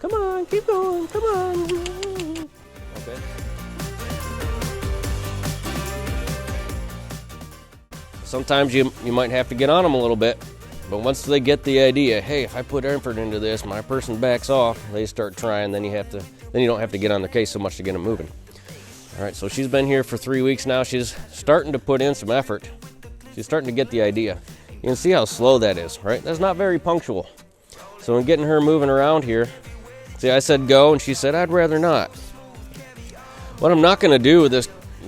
Come on, keep going, come on. Okay. Sometimes you might have to get on them a little bit, but once they get the idea, hey, if I put effort into this, my person backs off, they start trying, then you don't have to get on their case so much to get them moving. All right, so she's been here for 3 weeks now. She's starting to put in some effort. She's starting to get the idea. You can see how slow that is, right? That's not very punctual. So in getting her moving around here, see, I said go, and she said, I'd rather not. What I'm not gonna do with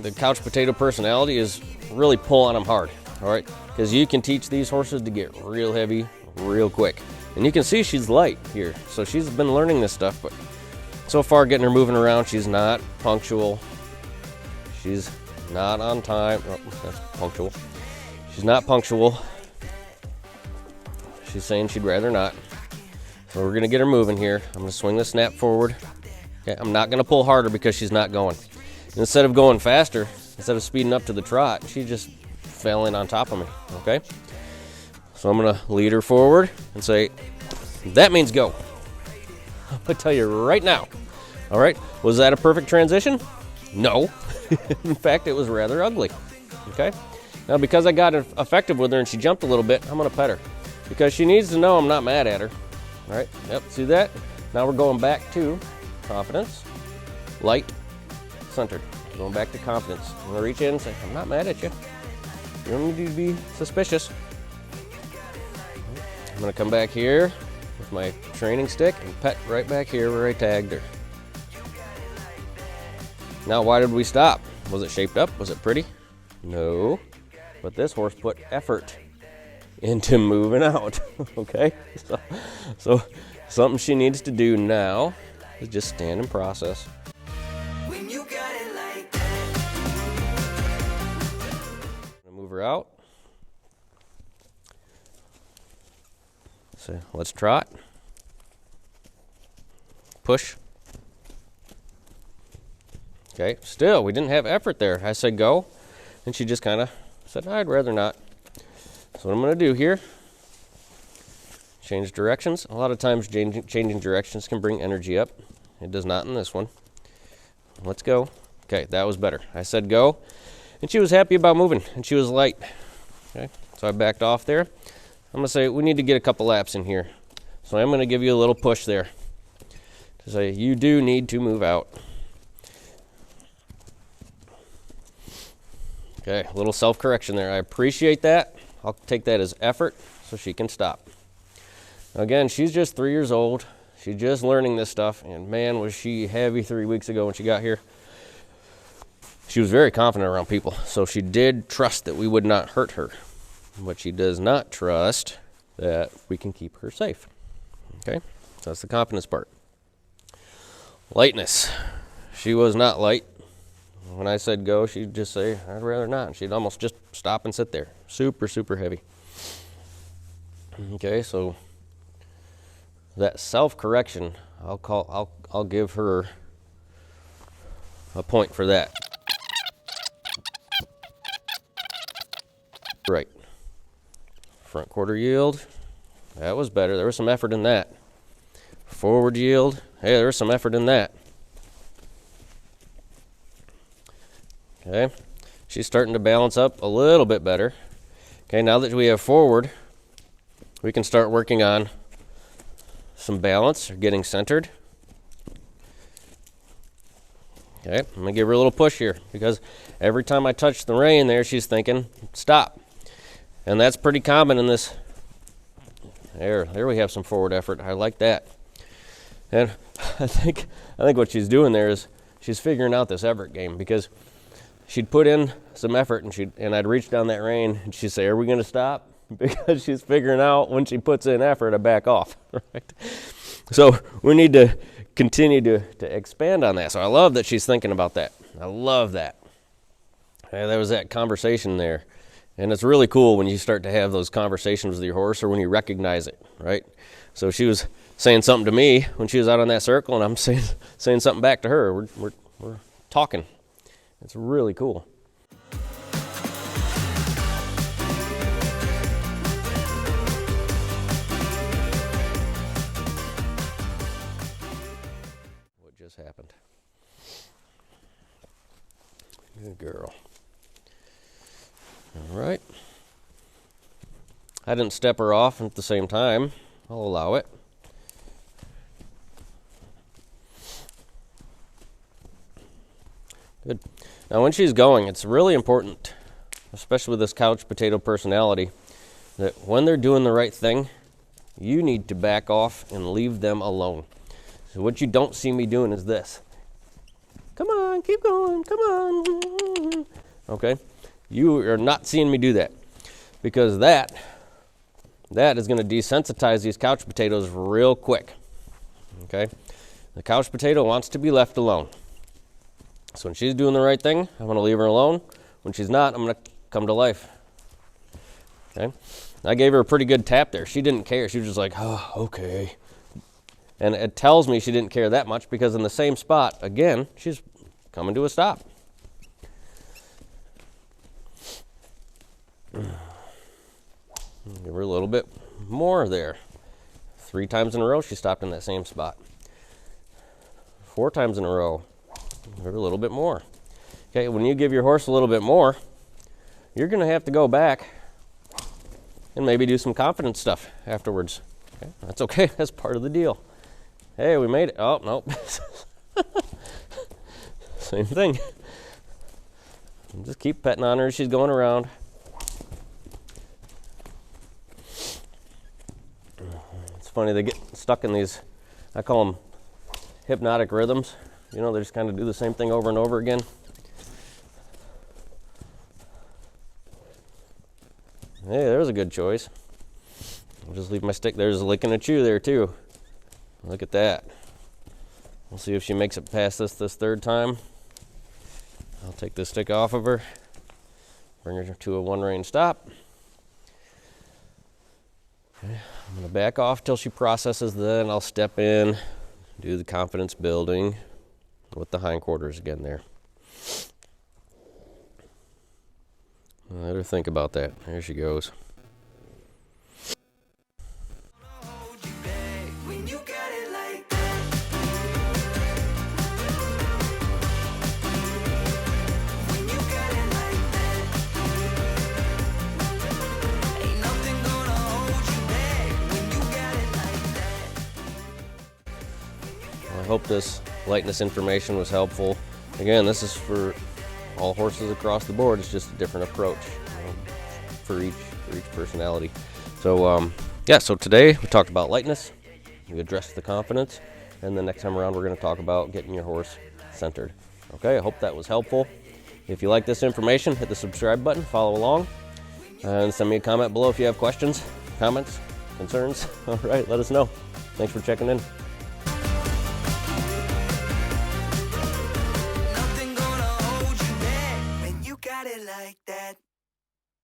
the couch potato personality is really pull on them hard, all right? Because you can teach these horses to get real heavy real quick. And you can see she's light here. So she's been learning this stuff, but so far getting her moving around, she's not punctual. She's not on time. Oh, that's punctual. She's not punctual. She's saying she'd rather not. So we're gonna get her moving here. I'm gonna swing the snap forward. Okay, I'm not gonna pull harder because she's not going. And instead of going faster, instead of speeding up to the trot, she just fell in on top of me, okay? So I'm gonna lead her forward and say, that means go. I'm gonna tell you right now. All right, was that a perfect transition? No. In fact, it was rather ugly, okay? Now, because I got effective with her and she jumped a little bit, I'm gonna pet her because she needs to know I'm not mad at her. All right, yep, see that? Now we're going back to confidence, light, centered. Going back to confidence. I'm gonna reach in and say, I'm not mad at you. You don't need to be suspicious. I'm gonna come back here with my training stick and pet right back here where I tagged her. Now, why did we stop? Was it shaped up? Was it pretty? No, but this horse put effort into moving out, okay? So something she needs to do now is just stand and process. When you got it like that. Move her out. So let's trot. Push. Okay, still, we didn't have effort there. I said go, and she just kind of said, I'd rather not. So what I'm going to do here, change directions. A lot of times changing directions can bring energy up. It does not in this one. Let's go. Okay, that was better. I said go, and she was happy about moving, and she was light. Okay, so I backed off there. I'm going to say we need to get a couple laps in here. So I'm going to give you a little push there to say you do need to move out. Okay, a little self-correction there. I appreciate that. I'll take that as effort so she can stop. Again, she's just 3 years old. She's just learning this stuff, and man, was she heavy 3 weeks ago when she got here. She was very confident around people, so she did trust that we would not hurt her, but she does not trust that we can keep her safe. Okay, so that's the confidence part. Lightness. She was not light. When I said go, she'd just say, I'd rather not. And she'd almost just stop and sit there. Super, super heavy. Okay, so that self-correction, I'll give her a point for that. Right. Front quarter yield. That was better. There was some effort in that. Forward yield. Hey, there was some effort in that. Okay, she's starting to balance up a little bit better. Okay, now that we have forward, we can start working on some balance or getting centered. Okay, I'm gonna give her a little push here because every time I touch the rein there, she's thinking, stop. And that's pretty common in this. There we have some forward effort. I like that. And I think what she's doing there is she's figuring out this effort game because she'd put in some effort and I'd reach down that rein and she'd say, are we going to stop? Because she's figuring out when she puts in effort to back off, right? So we need to continue to expand on that. So I love that she's thinking about that. I love that. Okay, there was that conversation there. And it's really cool when you start to have those conversations with your horse or when you recognize it, right? So she was saying something to me when she was out on that circle and I'm saying something back to her. We're talking. It's really cool. just happened. Good girl. All right. I didn't step her off at the same time. I'll allow it. Good. Now when she's going, it's really important, especially with this couch potato personality, that when they're doing the right thing, you need to back off and leave them alone. So what you don't see me doing is this. Come on, keep going, come on. Okay? You are not seeing me do that, because that is going to desensitize these couch potatoes real quick. Okay? The couch potato wants to be left alone. So when she's doing the right thing, I'm going to leave her alone. When she's not, I'm going to come to life. Okay? I gave her a pretty good tap there. She didn't care. She was just like, oh, okay. And it tells me she didn't care that much, because in the same spot, again, she's coming to a stop. Give her a little bit more there. 3 times in a row, she stopped in that same spot. 4 times in a row, give her a little bit more. Okay, when you give your horse a little bit more, you're going to have to go back and maybe do some confidence stuff afterwards. Okay, that's okay. That's part of the deal. Hey, we made it. Oh, nope. Same thing. Just keep petting on her as she's going around. It's funny, they get stuck in these, I call them hypnotic rhythms. You know, they just kind of do the same thing over and over again. Hey, there's a good choice. I'll just leave my stick. There's a lick and a chew there too. Look at that. We'll see if she makes it past this 3rd time. I'll take this stick off of her, bring her to a 1-rein stop. Okay, I'm going to back off till she processes, then I'll step in, do the confidence building with the hindquarters again there. Let her think about that. There she goes. I hope this lightness information was helpful. Again, this is for all horses across the board. It's just a different approach, for each personality. So yeah, so today we talked about lightness, we addressed the confidence, and the next time around we're going to talk about getting your horse centered. Okay, I hope that was helpful. If you like this information, hit the subscribe button, follow along, and send me a comment below if you have questions, comments, concerns. All right, let us know. Thanks for checking in. Like that.